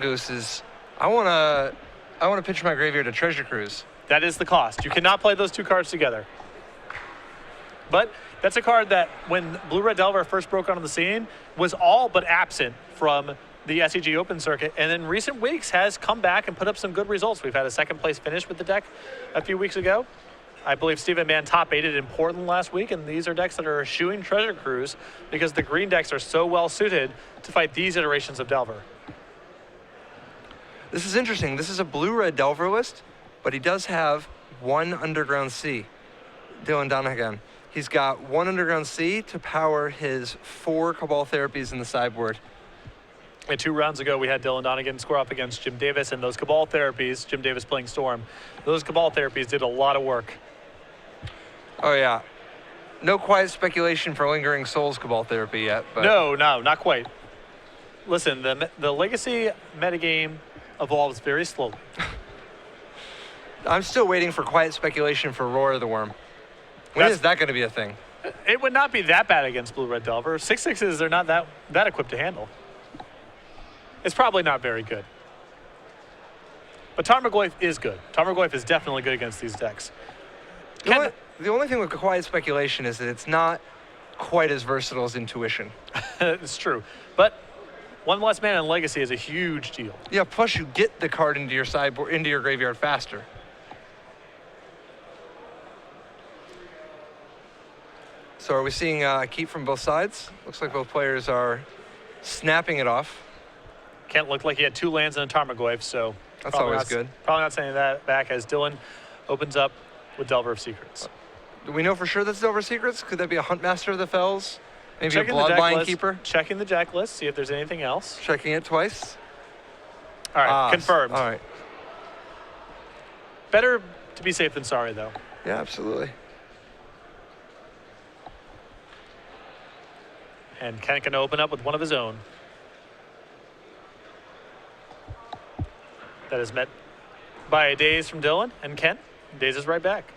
Mongoose is, I want to pitch my graveyard to Treasure Cruise. That is the cost. You cannot play those two cards together. But that's a card that, when Blue-Red Delver first broke onto the scene, was all but absent from the SCG Open circuit, and in recent weeks has come back and put up some good results. We've had a second-place finish with the deck a few weeks ago. I believe Stephen Mann top-8'd in Portland last week, and these are decks that are eschewing Treasure Cruise because the green decks are so well-suited to fight these iterations of Delver. This is interesting. This is a Blue-Red Delver list, but he does have one Underground Sea, Dylan Donegan. He's got one Underground Sea to power his 4 Cabal Therapies in the sideboard. And 2 rounds ago, we had Dylan Donegan square up against Jim Davis, and those Cabal Therapies, Jim Davis playing Storm, those Cabal Therapies did a lot of work. Oh, yeah. No quiet speculation for Lingering Souls Cabal Therapy yet. But No, not quite. Listen, the Legacy metagame evolves very slowly. I'm still waiting for quiet speculation for Roar of the Worm. When is that going to be a thing? It would not be that bad against Blue-Red Delver. 6/6s are not that equipped to handle. It's probably not very good. But Tarmogoyf is good. Tarmogoyf is definitely good against these decks. The only thing with quiet speculation is that it's not quite as versatile as Intuition. It's true. But one less mana in Legacy is a huge deal. Yeah, plus you get the card into your sideboard, into your graveyard faster. So are we seeing keep from both sides? Looks like both players are snapping it off. Kent looked like he had 2 lands and a Tarmogoyf, so that's always good. Probably not sending that back as Dylan opens up with Delver of Secrets. Do we know for sure that's Delver of Secrets? Could that be a Huntmaster of the Fells? Maybe Checking a Bloodline Keeper? Checking the deck list, see if there's anything else. Checking it twice. All right, confirmed. All right. Better to be safe than sorry, though. Yeah, absolutely. And Kent can open up with one of his own. That is met by a Daze from Dylan, and Kent dazes right back.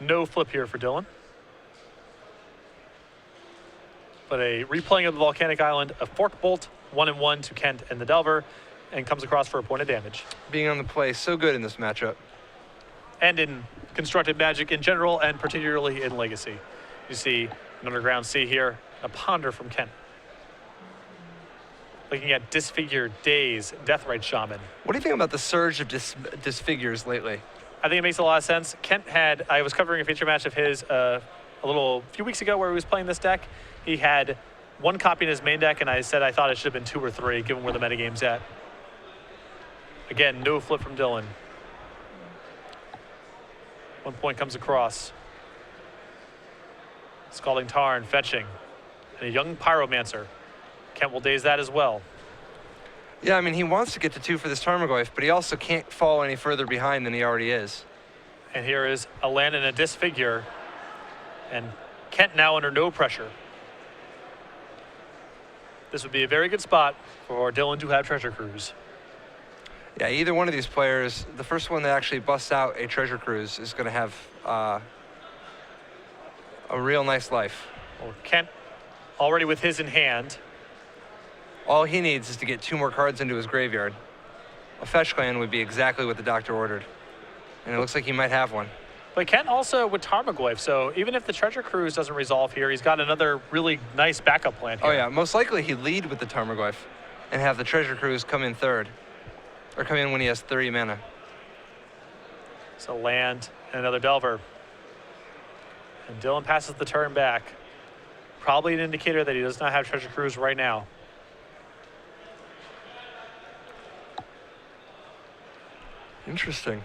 No flip here for Dylan. But a replaying of the Volcanic Island, a Fork Bolt, 1/1 to Kent and the Delver, and comes across for a point of damage. Being on the play, so good in this matchup. And in Constructed Magic in general, and particularly in Legacy. You see an Underground Sea here, a Ponder from Kent. Looking at Disfigured, Daze, Deathrite Shaman. What do you think about the surge of disfigures lately? I think it makes a lot of sense. Kent had, I was covering a feature match of his a few weeks ago where he was playing this deck. He had 1 copy in his main deck, and I said I thought it should have been 2 or 3, given where the metagame's at. Again, no flip from Dylan. 1 point comes across. Scalding Tarn, fetching. And a young Pyromancer. Kent will daze that as well. Yeah, I mean, he wants to get to 2 for this Tarmogoyf, but he also can't fall any further behind than he already is. And here is a land and a Disfigure. And Kent now under no pressure. This would be a very good spot for Dylan to have Treasure Cruise. Yeah, either one of these players, the first one that actually busts out a Treasure Cruise is going to have a real nice life. Well, Kent already with his in hand. All he needs is to get 2 more cards into his graveyard. A Fetch Clan would be exactly what the doctor ordered. And it looks like he might have one. But Kent also with Tarmogoyf, so even if the Treasure Cruise doesn't resolve here, he's got another really nice backup plan here. Oh yeah, most likely he'd lead with the Tarmogoyf and have the Treasure Cruise come in third. Or come in when he has 30 mana. So land and another Delver. And Dylan passes the turn back. Probably an indicator that he does not have Treasure Cruise right now. Interesting.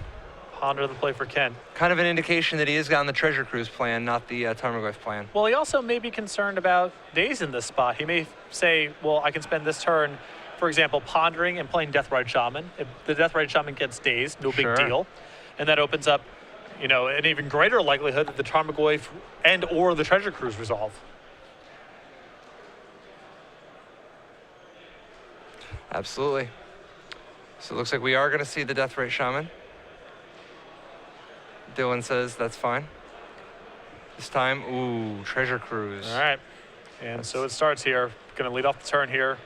Ponder the play for Kent. Kind of an indication that he is on the Treasure Cruise plan, not the Tarmogoyf plan. Well, he also may be concerned about days in this spot. He may say, well, I can spend this turn, for example, pondering and playing Deathrite Shaman. If the Deathrite Shaman gets dazed, no big deal. And that opens up, you know, an even greater likelihood that the Tarmogoyf and or the Treasure Cruise resolve. Absolutely. So it looks like we are going to see the Deathrite Shaman. Dylan says that's fine. This time, ooh, Treasure Cruise. All right. And so it starts here. Going to lead off the turn here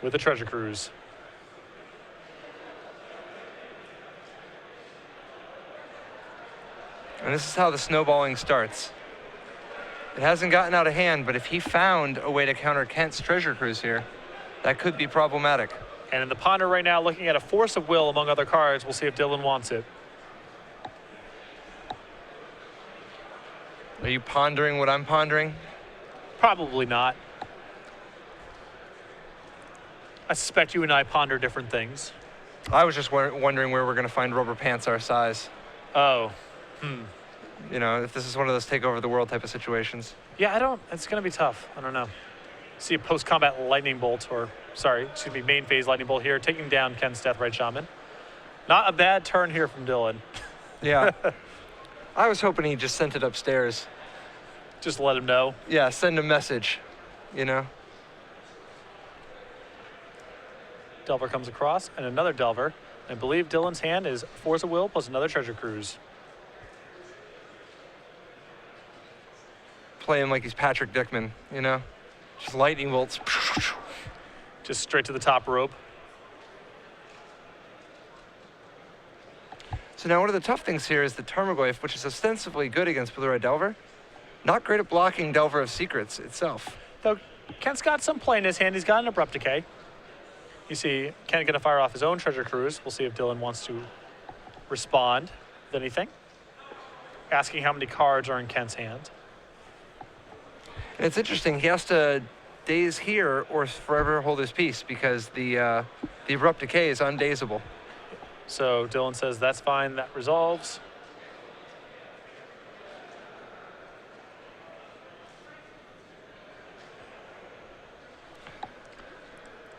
with the Treasure Cruise. And this is how the snowballing starts. It hasn't gotten out of hand, but if he found a way to counter Kent's Treasure Cruise here, that could be problematic. And in the ponder right now, looking at a Force of Will among other cards. We'll see if Dylan wants it. Are you pondering what I'm pondering? Probably not. I suspect you and I ponder different things. I was just wondering where we're going to find rubber pants our size. Oh. You know, if this is one of those take over the world type of situations. Yeah, it's going to be tough. I don't know. See a post-combat lightning bolt, main phase lightning bolt here, taking down Ken's Deathrite Shaman. Not a bad turn here from Dylan. Yeah. I was hoping he just sent it upstairs. Just let him know. Yeah, send a message, you know. Delver comes across, and another Delver. I believe Dylan's hand is Force of Will plus another Treasure Cruise. Play him like he's Patrick Dickman, you know? Just lightning bolts. Just straight to the top rope. So now one of the tough things here is the Tarmogoyf, which is ostensibly good against Blue-Red Delver. Not great at blocking Delver of Secrets itself. Though Kent's got some play in his hand. He's got an Abrupt Decay. You see Kent gonna fire off his own Treasure Cruise. We'll see if Dylan wants to respond with anything. Asking how many cards are in Kent's hand. And it's interesting, he has to daze here or forever hold his peace because the Abrupt Decay is undazable. So Dylan says that's fine, that resolves.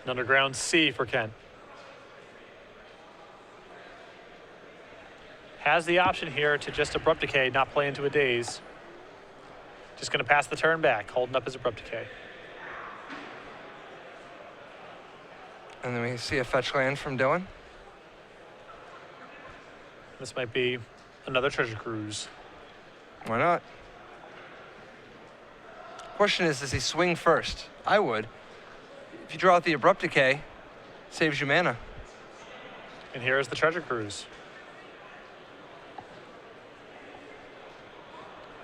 An underground C for Kent. Has the option here to just Abrupt Decay, not play into a daze. Just going to pass the turn back, holding up his Abrupt Decay. And then we see a fetch land from Dylan. This might be another Treasure Cruise. Why not? Question is, does he swing first? I would. If you draw out the Abrupt Decay, saves you mana. And here's the Treasure Cruise.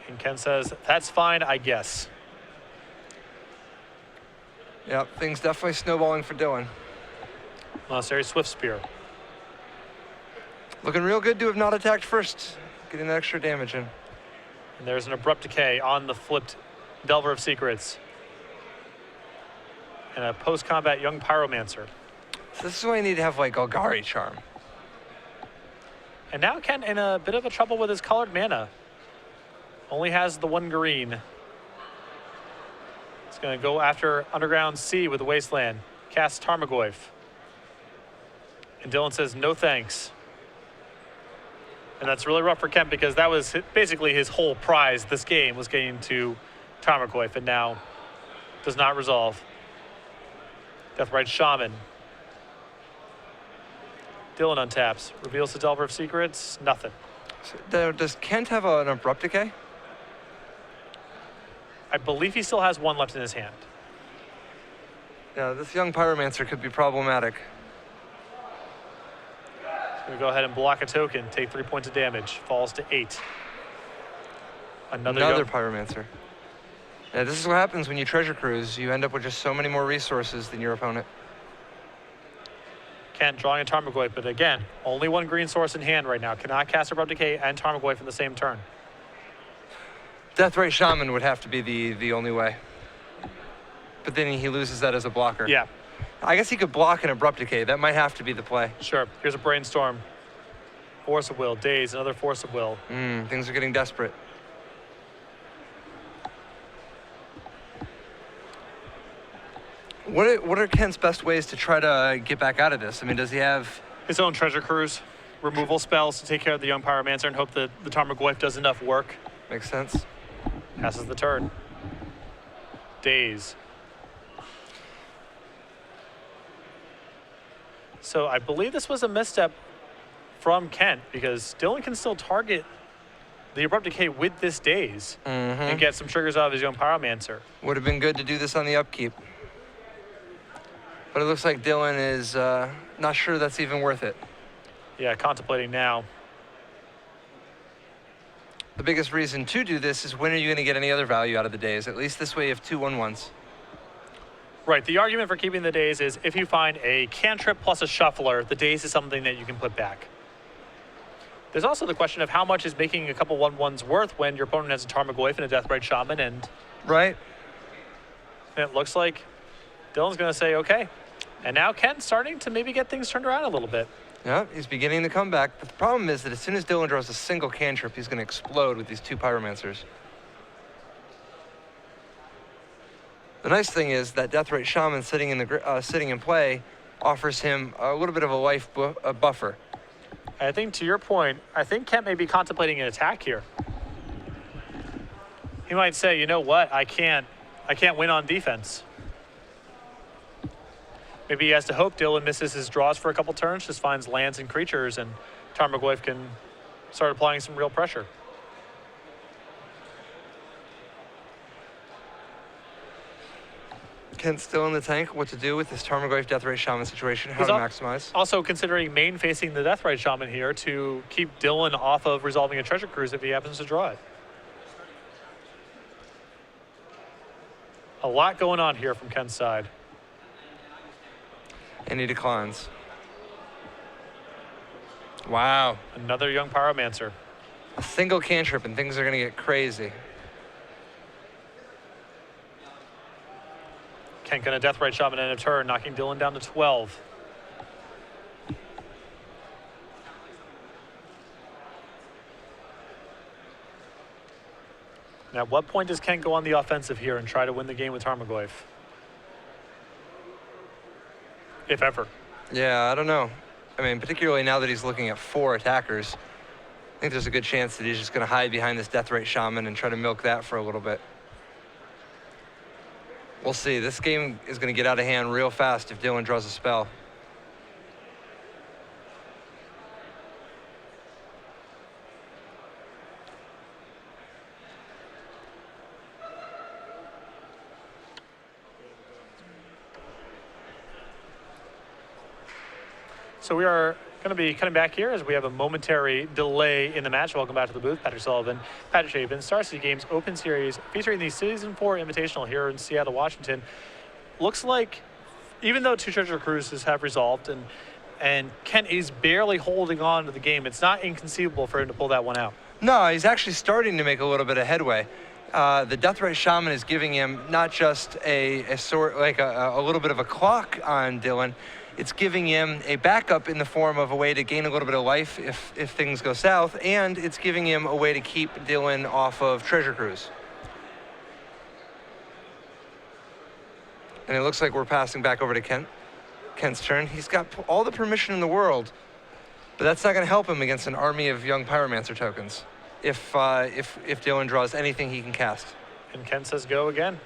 And Ken says, that's fine, I guess. Yep, things definitely snowballing for Dylan. Monastery Swift Spear. Looking real good to have not attacked first, getting that extra damage in. And there's an Abrupt Decay on the flipped Delver of Secrets. And a post-combat Young Pyromancer. So this is why you need to have like Golgari Charm. And now Ken in a bit of a trouble with his colored mana. Only has the one green. It's going to go after Underground C with the Wasteland. Cast Tarmogoyf. And Dylan says, no thanks. And that's really rough for Kent because that was basically his whole prize this game was getting to Tarmogoyf, and now does not resolve. Deathrite Shaman. Dylan untaps. Reveals the Delver of Secrets. Nothing. So, does Kent have an Abrupt Decay? I believe he still has one left in his hand. Yeah, this Young Pyromancer could be problematic. He's going to go ahead and block a token, take 3 points of damage, falls to 8. Another Pyromancer. Yeah, this is what happens when you Treasure Cruise. You end up with just so many more resources than your opponent. Kent drawing a Tarmogoyf, but again, only one green source in hand right now. Cannot cast Abrupt Decay and Tarmogoyf in the same turn. Deathrite Shaman would have to be the only way. But then he loses that as a blocker. Yeah. I guess he could block an Abrupt Decay. That might have to be the play. Sure. Here's a Brainstorm. Force of Will. Daze, another Force of Will. Things are getting desperate. What are Kent's best ways to try to get back out of this? I mean, does he have his own Treasure Cruise, removal spells to take care of the Young Pyromancer and hope that the Tarmogoyf does enough work? Makes sense. Passes the turn. Daze. So I believe this was a misstep from Kent because Dylan can still target the Abrupt Decay with this Daze and get some triggers out of his Young Pyromancer. Would have been good to do this on the upkeep. But it looks like Dylan is not sure that's even worth it. Yeah, contemplating now. The biggest reason to do this is when are you going to get any other value out of the days? At least this way you have 2 1/1s. Right, the argument for keeping the days is if you find a cantrip plus a shuffler, the days is something that you can put back. There's also the question of how much is making a couple 1/1s worth when your opponent has a Tarmogoyf and a Deathrite Shaman, and Right. it looks like Dylan's going to say, okay. And now Ken's starting to maybe get things turned around a little bit. Yeah, he's beginning to come back. But the problem is that as soon as Dylan draws a single cantrip, he's going to explode with these 2 Pyromancers. The nice thing is that Deathrite Shaman sitting in play offers him a little bit of a life buffer. I think to your point, I think Kent may be contemplating an attack here. He might say, you know what, I can't win on defense. Maybe he has to hope Dylan misses his draws for a couple turns, just finds lands and creatures, and Tarmogoyf can start applying some real pressure. Kent's still in the tank. What to do with this Tarmogoyf Deathrite Shaman situation? How to maximize? Also considering main facing the Deathrite Shaman here to keep Dylan off of resolving a Treasure Cruise if he happens to draw it. A lot going on here from Ken's side. And he declines. Wow. Another young Pyromancer. A single cantrip and things are going to get crazy. Kent gonna Deathrite Shaman in a turn, knocking Dylan down to 12. Now, at what point does Kent go on the offensive here and try to win the game with Tarmogoyf? If ever. Yeah, I don't know. I mean, particularly now that he's looking at 4 attackers, I think there's a good chance that he's just going to hide behind this Deathrite Shaman and try to milk that for a little bit. We'll see. This game is going to get out of hand real fast if Dylan draws a spell. So we are going to be cutting back here as we have a momentary delay in the match. Welcome back to the booth. Patrick Sullivan, Patrick Chapin, Star City Games Open Series featuring the Season 4 Invitational here in Seattle, Washington. Looks like even though 2 Treasure Cruises have resolved and Kent is barely holding on to the game, it's not inconceivable for him to pull that one out. No, he's actually starting to make a little bit of headway. The Deathrite Shaman is giving him not just a little bit of a clock on Dylan, it's giving him a backup in the form of a way to gain a little bit of life if things go south, and it's giving him a way to keep Dylan off of Treasure Cruise. And it looks like we're passing back over to Kent. Kent's turn. He's got all the permission in the world, but that's not going to help him against an army of young Pyromancer tokens if Dylan draws anything he can cast. And Kent says go again.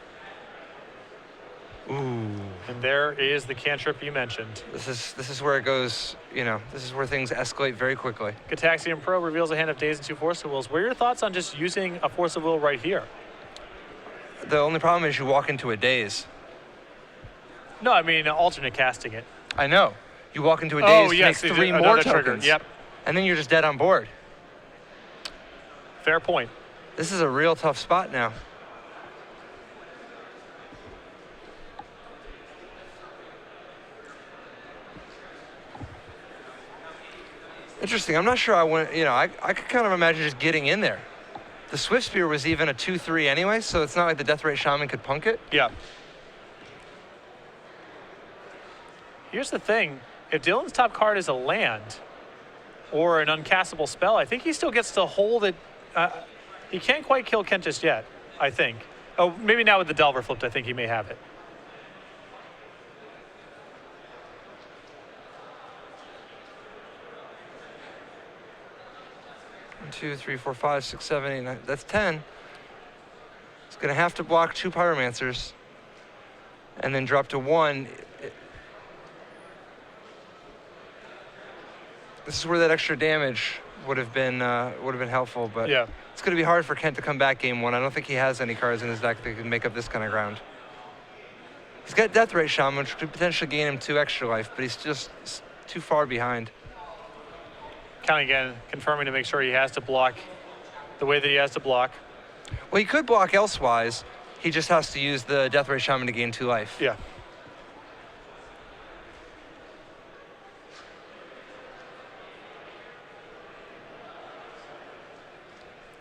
Ooh. And there is the cantrip you mentioned. This is where it goes, this is where things escalate very quickly. Gataxian Pro reveals a hand of days and 2 Force of Wills. What are your thoughts on just using a Force of Will right here? The only problem is you walk into a daze. No, I mean alternate casting it. I know. You walk into a daze to make 3 more tokens. Trigger. Yep. And then you're just dead on board. Fair point. This is a real tough spot now. Interesting. I'm not sure I could kind of imagine just getting in there. The Swift Spear was even a 2/3 anyway, so it's not like the Deathrite Shaman could punk it. Yeah. Here's the thing. If Dylan's top card is a land or an uncastable spell, I think he still gets to hold it. He can't quite kill Kent just yet, I think. Oh, maybe now with the Delver flipped, I think he may have it. 1, 2, 3, 4, 5, 6, 7, 8, 9. That's 10. It's going to have to block 2 Pyromancers and then drop to 1. This is where that extra damage would have been helpful, but yeah. It's going to be hard for Kent to come back game 1. I don't think he has any cards in his deck that can make up this kind of ground. He's got Death Ray Shaman, which could potentially gain him 2 extra life, but he's just too far behind. Counting again, confirming to make sure he has to block the way that he has to block. Well, he could block elsewise. He just has to use the Death Ray Shaman to gain 2 life. Yeah.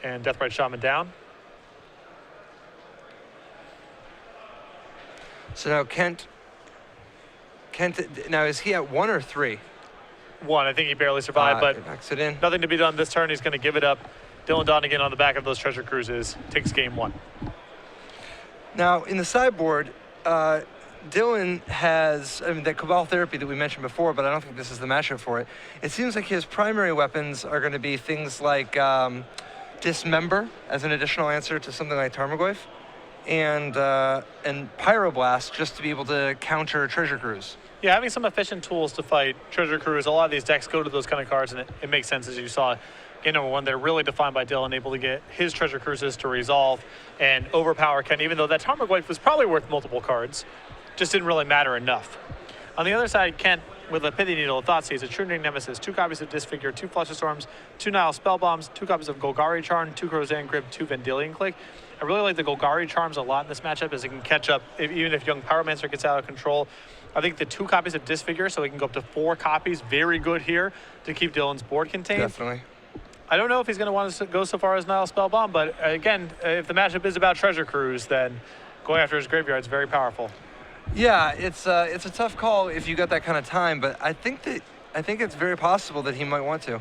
And Death Ray Shaman down. So now Kent, now is he at 1 or 3? 1. I think he barely survived, but knocks it in. nothing to be done this turn. He's going to give it up. Dylan Donegan on the back of those treasure cruises takes game 1. Now, in the sideboard, Dylan has, that Cabal Therapy that we mentioned before, but I don't think this is the matchup for it. It seems like his primary weapons are going to be things like Dismember as an additional answer to something like Tarmogoyf, and Pyroblast just to be able to counter Treasure Cruise. Yeah, having some efficient tools to fight Treasure Cruise. A lot of these decks go to those kind of cards, and it makes sense, as you saw. Game number 1, they're really defined by Dylan, able to get his Treasure Cruises to resolve and overpower Ken, even though that Tarmogoyf was probably worth multiple cards. Just didn't really matter enough. On the other side, Kent, with a Pithy Needle, a Thoughtseize, a True Nemesis, 2 copies of Disfigure, 2 Flusterstorms, 2 Nile Spellbombs, 2 copies of Golgari Charm, 2 Crozan Grip, 2 Vendilion Click. I really like the Golgari Charms a lot in this matchup, as it can catch up even if Young Pyromancer gets out of control. I think the 2 copies of Disfigure, so he can go up to 4 copies, very good here to keep Dylan's board contained. Definitely. I don't know if he's going to want to go so far as Nile Spellbomb, but again, if the matchup is about Treasure Cruise, then going after his graveyard is very powerful. Yeah, it's a tough call if you got that kind of time, but I think it's very possible that he might want to.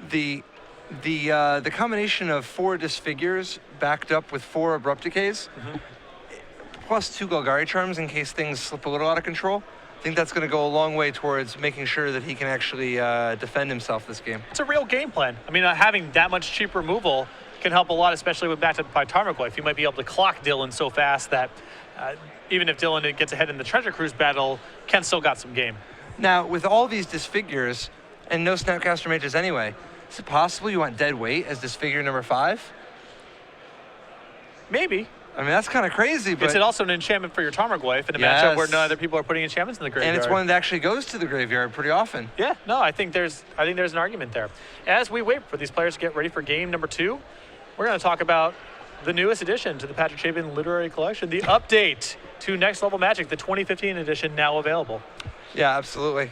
The combination of 4 Disfigures backed up with 4 Abrupt Decays, plus 2 Golgari Charms in case things slip a little out of control. I think that's going to go a long way towards making sure that he can actually defend himself this game. It's a real game plan. I mean, having that much cheap removal can help a lot, especially with backed up by Tarmogoyf. You might be able to clock Dylan so fast that even if Dylan gets ahead in the Treasure Cruise battle, Ken still got some game. Now, with all these Disfigures and no Snapcaster Mages anyway, is it possible you want Dead Weight as Disfigure number 5? Maybe. I mean, that's kind of crazy, but... It's also an enchantment for your Tarmogoyf in a matchup where no other people are putting enchantments in the graveyard. And it's one that actually goes to the graveyard pretty often. Yeah, no, I think there's an argument there. As we wait for these players to get ready for game number 2, we're going to talk about the newest addition to the Patrick Chapin Literary Collection, the update to Next Level Magic, the 2015 edition, now available. Yeah, absolutely.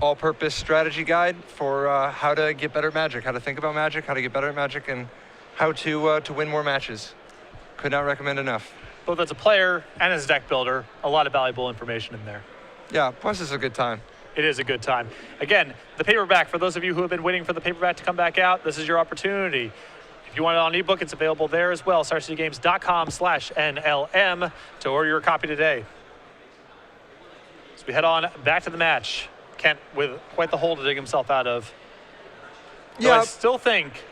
All-purpose strategy guide for how to get better at Magic, how to think about Magic, how to get better at Magic, and how to win more matches. Could not recommend enough. Both as a player and as a deck builder, a lot of valuable information in there. Yeah, plus it's a good time. It is a good time. Again, the paperback, for those of you who have been waiting for the paperback to come back out, this is your opportunity. If you want it on ebook, it's available there as well. StarCityGames.com/NLM to order your copy today. So we head on back to the match. Kent with quite the hole to dig himself out of. Yeah. I still think,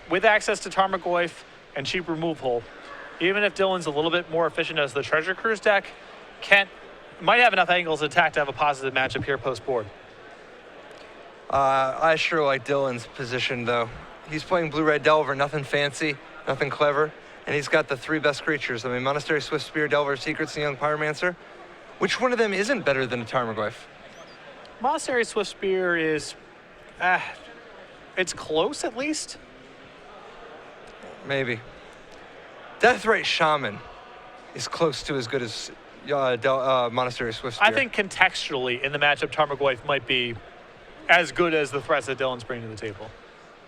with access to Tarmogoyf and cheap removal, even if Dylan's a little bit more efficient as the Treasure Cruise deck, Kent might have enough angles of attack to have a positive matchup here post-board. I sure like Dylan's position, though. He's playing Blue-Red Delver, nothing fancy, nothing clever, and he's got the 3 best creatures. I mean, Monastery Swift Spear, Delver Secrets, and Young Pyromancer. Which one of them isn't better than a Tarmogoyf? Monastery Swift Spear is, it's close at least. Maybe. Death Ray Shaman is close to as good as Monastery Swift Spear. I think contextually in the matchup, Tarmogoyf might be as good as the threats that Dylan's bringing to the table.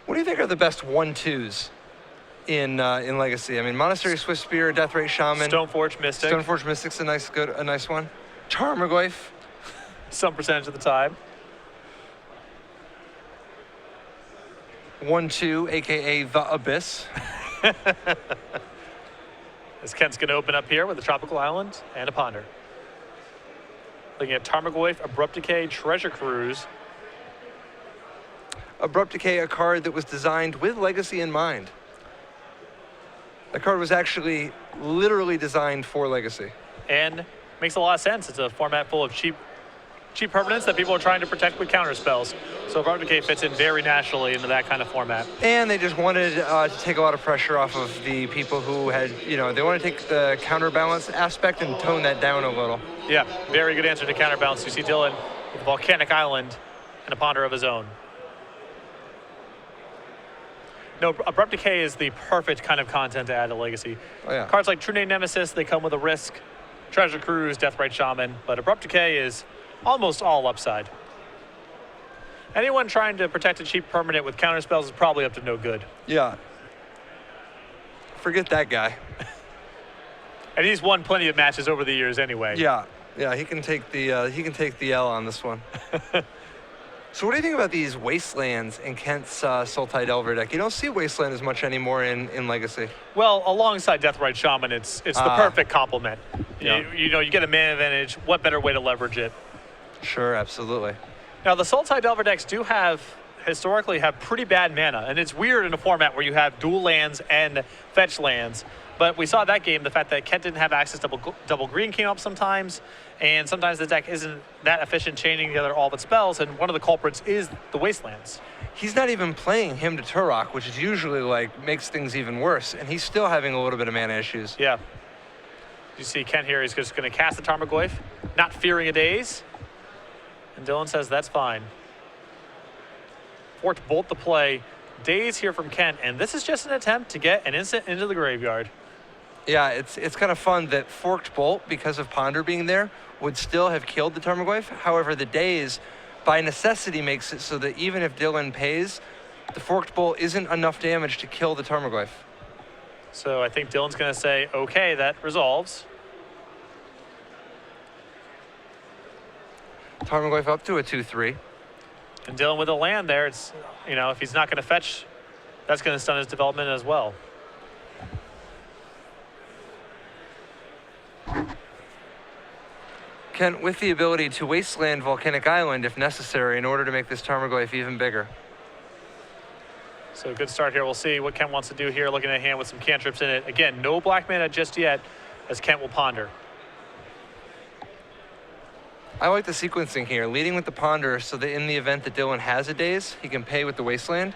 What do you think are the best 1/2s in Legacy? I mean, Monastery Swift Spear, Death Ray Shaman, Stoneforge Mystic. Stoneforge Mystic's a nice one. Tarmogoyf, some percentage of the time. 1/2, aka the Abyss. As Kent's going to open up here with a Tropical Island and a Ponder. Looking at Tarmogoyf, Abrupt Decay, Treasure Cruise. Abrupt Decay, a card that was designed with Legacy in mind. The card was actually literally designed for Legacy. And makes a lot of sense. It's a format full of cheap cheap permanents that people are trying to protect with counter spells. So Abrupt Decay fits in very naturally into that kind of format. And they just wanted to take a lot of pressure off of the people who had, they want to take the counterbalance aspect and tone that down a little. Yeah, very good answer to counterbalance. You see Dylan with Volcanic Island and a Ponder of his own. No, Abrupt Decay is the perfect kind of content to add to Legacy. Oh, yeah. Cards like True Name Nemesis, they come with a risk. Treasure Cruise, Deathrite Shaman, but Abrupt Decay is almost all upside. Anyone trying to protect a cheap permanent with counterspells is probably up to no good. Yeah. Forget that guy. And he's won plenty of matches over the years anyway. Yeah, he can take the L on this one. So what do you think about these Wastelands in Kent's Sultai Delver deck? You don't see Wasteland as much anymore in Legacy. Well, alongside Deathrite Shaman, it's the perfect complement. Yeah. You get a mana advantage. What better way to leverage it? Sure, absolutely. Now, the Sultai Delver decks do historically have pretty bad mana, and it's weird in a format where you have dual lands and fetch lands. But we saw that game, the fact that Kent didn't have access to double green came up sometimes, and sometimes the deck isn't that efficient chaining together all of its spells, and one of the culprits is the Wastelands. He's not even playing Hymn to Turok, which is usually makes things even worse, and he's still having a little bit of mana issues. Yeah. You see Kent here, he's just going to cast the Tarmogoyf, not fearing a daze. And Dylan says that's fine. Forked Bolt to play. Daze here from Kent, and this is just an attempt to get an instant into the graveyard. Yeah, it's kind of fun that Forked Bolt, because of Ponder being there, would still have killed the Tarmogoyf. However, the Daze, by necessity, makes it so that even if Dylan pays, the Forked Bolt isn't enough damage to kill the Tarmogoyf. So I think Dylan's going to say, okay, that resolves. Tarmogoyf up to a 2/3. And Dylan with a land there, it's, if he's not going to fetch, that's going to stun his development as well. Kent with the ability to Wasteland Volcanic Island if necessary in order to make this Tarmogoyf even bigger. So good start here. We'll see what Kent wants to do here, looking at a hand with some cantrips in it. Again, no black mana just yet, as Kent will ponder. I like the sequencing here, leading with the Ponder so that in the event that Dylan has a Daze, he can pay with the Wasteland.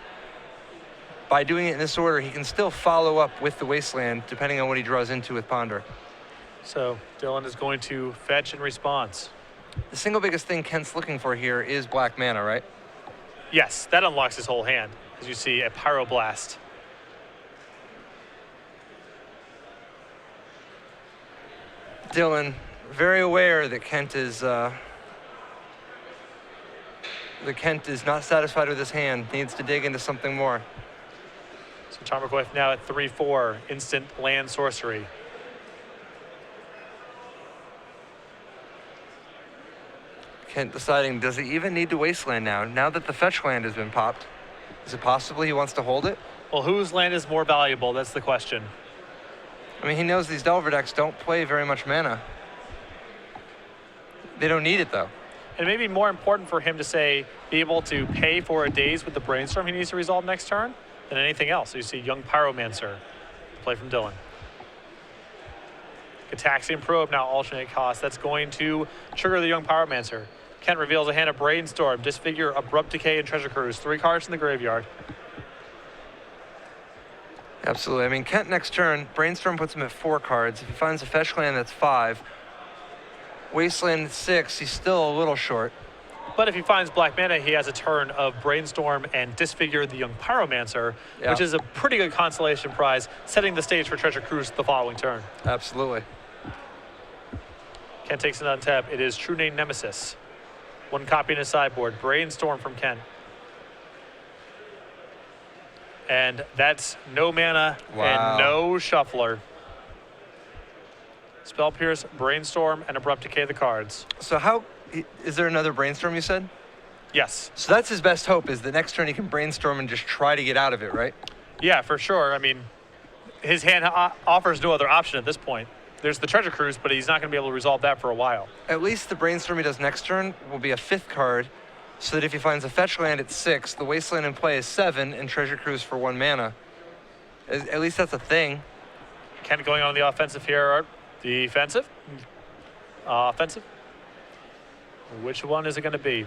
By doing it in this order, he can still follow up with the Wasteland depending on what he draws into with Ponder. So Dylan is going to fetch in response. The single biggest thing Kent's looking for here is black mana, right? Yes, that unlocks his whole hand, as you see a Pyroblast. Dylan, very aware that Kent is not satisfied with his hand, needs to dig into something more. So Tarmogoyf now at 3/4, instant land sorcery. Kent deciding, does he even need to Wasteland now? Now that the fetch land has been popped, is it possible he wants to hold it? Well, whose land is more valuable? That's the question. I mean, he knows these Delver decks don't play very much mana. They don't need it, though. And maybe more important for him to be able to pay for a Daze with the Brainstorm he needs to resolve next turn than anything else. So you see Young Pyromancer, play from Dylan. Gataxian Probe now alternate cost. That's going to trigger the Young Pyromancer. Kent reveals a hand of Brainstorm, Disfigure, Abrupt Decay, and Treasure Cruise. 3 cards in the graveyard. Absolutely. I mean, Kent next turn, Brainstorm puts him at 4 cards. If he finds a fetch land, that's 5. Wasteland 6, he's still a little short. But if he finds black mana, he has a turn of Brainstorm and Disfigure the Young Pyromancer, Yeah. which is a pretty good consolation prize, setting the stage for Treasure Cruise the following turn. Absolutely. Kent takes an untap. It is True Name Nemesis. 1 copy in his sideboard. Brainstorm from Kent. And that's no mana Wow. and no shuffler. Spell Pierce, Brainstorm, and Abrupt Decay the cards. So is there another Brainstorm you said? Yes. So that's his best hope, is the next turn he can Brainstorm and just try to get out of it, right? Yeah, for sure. I mean, his hand offers no other option at this point. There's the Treasure Cruise, but he's not going to be able to resolve that for a while. At least the Brainstorm he does next turn will be a 5th card, so that if he finds a fetch land at 6, the Wasteland in play is 7, and Treasure Cruise for 1 mana. At least that's a thing. Kent going on the offensive here, or defensive? Offensive. Which one is it going to be?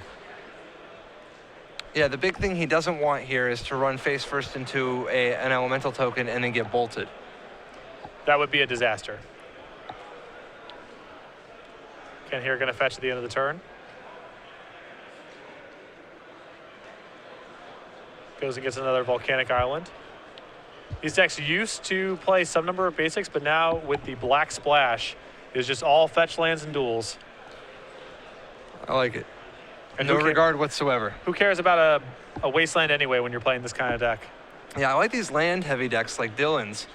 Yeah, the big thing he doesn't want here is to run face first into an elemental token and then get bolted. That would be a disaster. Ken here going to fetch at the end of the turn. Goes and gets another volcanic island. These decks used to play some number of basics, but now with the black splash, it's just all fetch lands and duels. I like it. And no regard whatsoever. Who cares about a wasteland anyway when you're playing this kind of deck? Yeah, I like these land-heavy decks like Dylan's,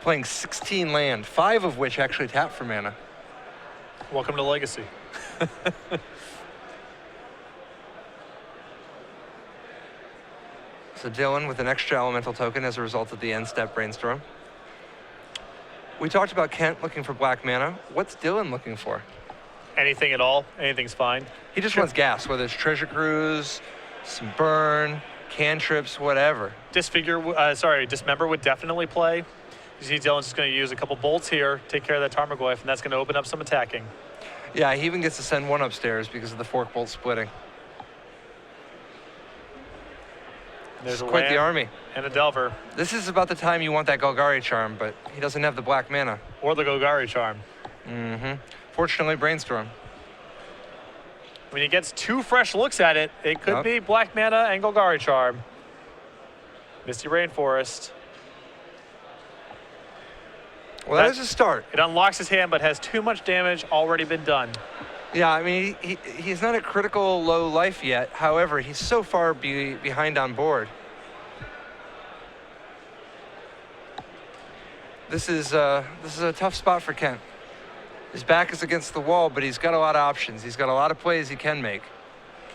playing 16 land, 5 of which actually tap for mana. Welcome to Legacy. So Dylan with an extra elemental token as a result of the end step brainstorm. We talked about Kent looking for black mana. What's Dylan looking for? Anything at all. Anything's fine. He just wants gas, whether it's Treasure Cruise, some burn, cantrips, whatever. Dismember would definitely play. You see Dylan's just going to use a couple bolts here, take care of that Tarmogoyf, and that's going to open up some attacking. Yeah, he even gets to send one upstairs because of the fork bolt splitting. There's quite the army. And a Delver. This is about the time you want that Golgari charm, but he doesn't have the black mana. Or the Golgari charm. Mm-hmm. Fortunately, brainstorm. When he gets 2 fresh looks at it, it could be black mana and Golgari charm. Misty Rainforest. Well, that is a start. It unlocks his hand, but has too much damage already been done. Yeah, I mean, he's not at critical low life yet. However, he's so far behind on board. This is a tough spot for Kent. His back is against the wall, but he's got a lot of options. He's got a lot of plays he can make.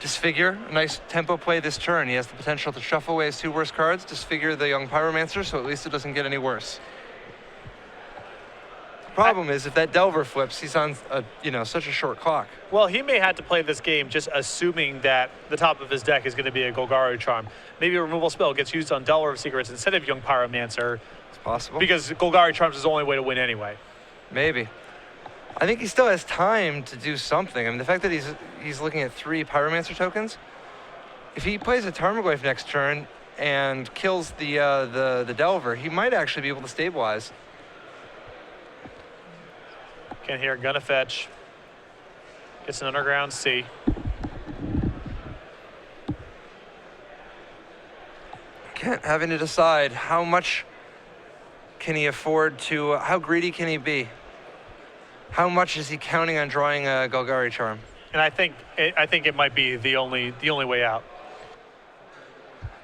Disfigure, a nice tempo play this turn. He has the potential to shuffle away his 2 worst cards, disfigure the Young Pyromancer, so at least it doesn't get any worse. Problem is, if that Delver flips, he's on such a short clock. Well, he may have to play this game just assuming that the top of his deck is going to be a Golgari charm. Maybe a removal spell gets used on Delver of Secrets instead of Young Pyromancer. It's possible. Because Golgari charms is the only way to win anyway. Maybe. I think he still has time to do something. I mean, the fact that he's looking at 3 Pyromancer tokens, if he plays a Tarmogoyf next turn and kills the Delver, he might actually be able to stabilize. Ken here, gonna fetch. Gets an underground C. Kent having to decide how much can he afford to, how greedy can he be? How much is he counting on drawing a Golgari charm? And I think it might be the only way out.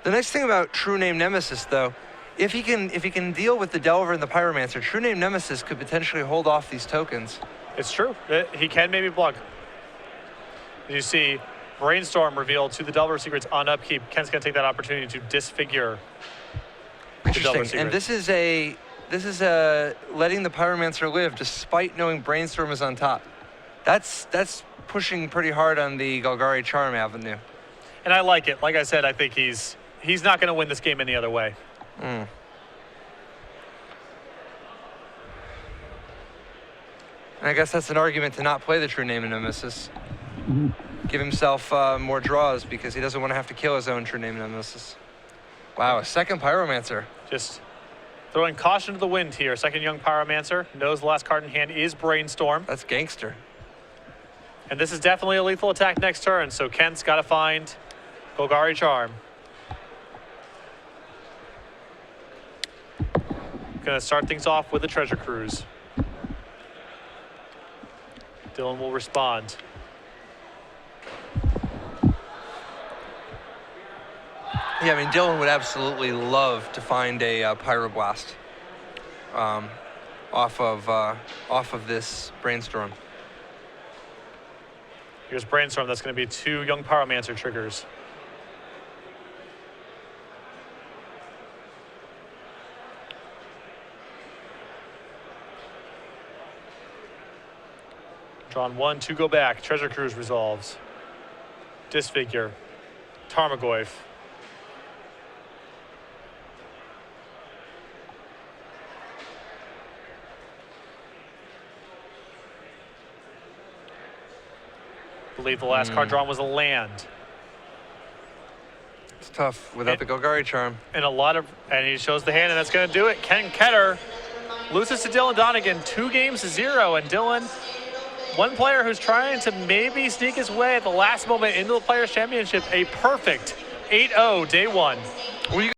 The nice thing about True Name Nemesis, though, if he can deal with the Delver and the Pyromancer, True Name Nemesis could potentially hold off these tokens. It's true. He can maybe block. You see Brainstorm revealed to the Delver Secrets on upkeep. Ken's going to take that opportunity to disfigure the Delver Interesting. And this is letting the Pyromancer live despite knowing Brainstorm is on top. That's pushing pretty hard on the Golgari charm avenue. And I like it. Like I said, I think he's not going to win this game any other way. And I guess that's an argument to not play the True Name of Nemesis. Give himself more draws because he doesn't want to have to kill his own True Name of Nemesis. Wow, a second Pyromancer. Just throwing caution to the wind here. Second Young Pyromancer knows the last card in hand is Brainstorm. That's gangster. And this is definitely a lethal attack next turn, so Kent's got to find Golgari charm. Gonna start things off with a Treasure Cruise. Dylan will respond. Yeah, I mean, Dylan would absolutely love to find a Pyroblast off of this Brainstorm. Here's Brainstorm. That's going to be 2 Young Pyromancer triggers. Drawn 1, 2 go back. Treasure Cruise resolves. Disfigure. Tarmogoyf. believe the last card drawn was a land. It's tough without the Golgari charm. And he shows the hand, and that's going to do it. Ken Ketter loses to Dylan Donegan 2-0, and Dylan, one player who's trying to maybe sneak his way at the last moment into the Players' Championship, a perfect 8-0 day one. Well, you